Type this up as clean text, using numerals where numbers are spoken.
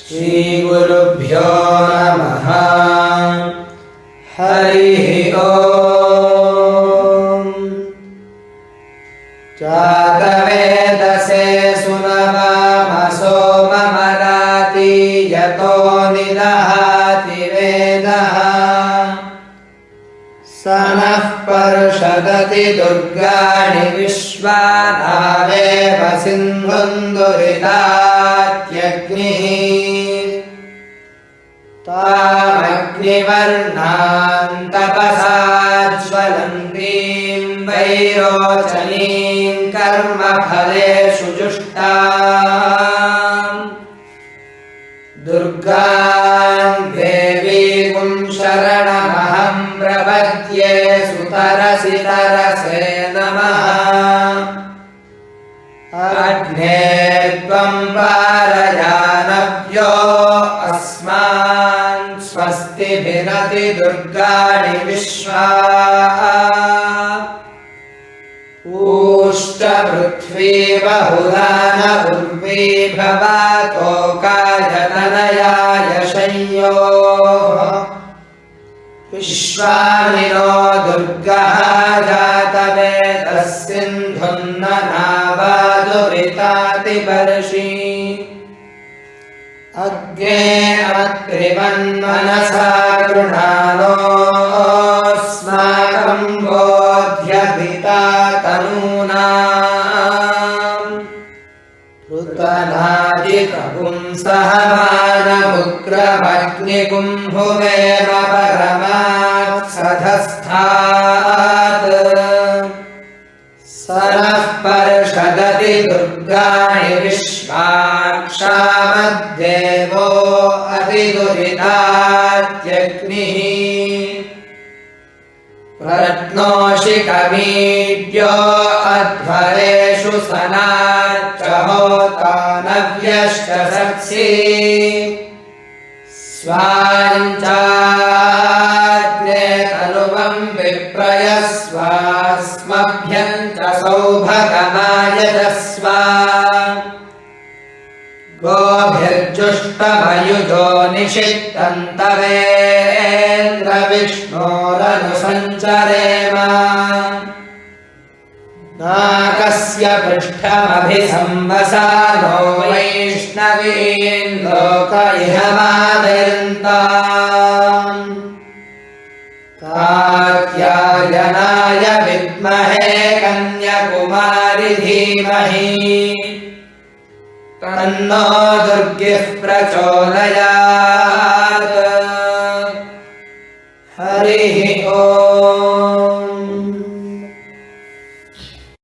श्रीगुरुभ्यो नमः। हरिः ओम्। जातवेदसे सुनवामसो ममराति यतो निदहाति वेदः। स नः पर्षदति दुर्गाणि विश्वानावेव सिन्धुन्दुरितात्यग्निः। तामग्निवर्णां तपसा ज्वलन्तीं वैरोचनीं कर्मफलेषु जुष्टाम्। दुर्गां देवीं शरणमहं प्रपद्ये सुतरसि तरसे नमः। अग्ने त्वं पारयानव्यो अस्मान् स्वस्तिभिरति दुर्गाणि विश्वा। ऊष्ट पृथ्वी बहुला न उर्वी भवातोकायतनयाय शय्योः। विश्वानि नो दुर्गः जातवेदः सिन्धुन्ननावादुरिताति वर्षि। अग्ने अत्रिवन्मनसा गृणानोऽस्माकं बोध्यभिता तनूनाम्। ऋतनादिकपुंसः मानमुग्रमग्निकुम्भुमेव परमात्सधस्थात्। स नः पर्षदति दुर्गाणि विश्वाक्षामद्देवो अतिदुरितात्यग्निः। प्रत्नोषि कमीड्यो अध्वरेषु सनाच्च होता नव्यश्च सत्सि। स्वाञ्चाग्ने तनुवं विप्रयस्वास्मभ्यं च सौभगमायजस्व। गोभिर्जुष्टमयुजो निषिक्तं तवेन्द्रविष्णोरनुसञ्चरेम। नाकस्य पृष्ठमभिसंवसानो वैष्णवीन् लोकइहमादिरन्ताम्। कात्यायनाय विद्महे कन्याकुमारि धीमहि। तन्नो दुर्गिः प्रचोदयात्। हरिः ओम्।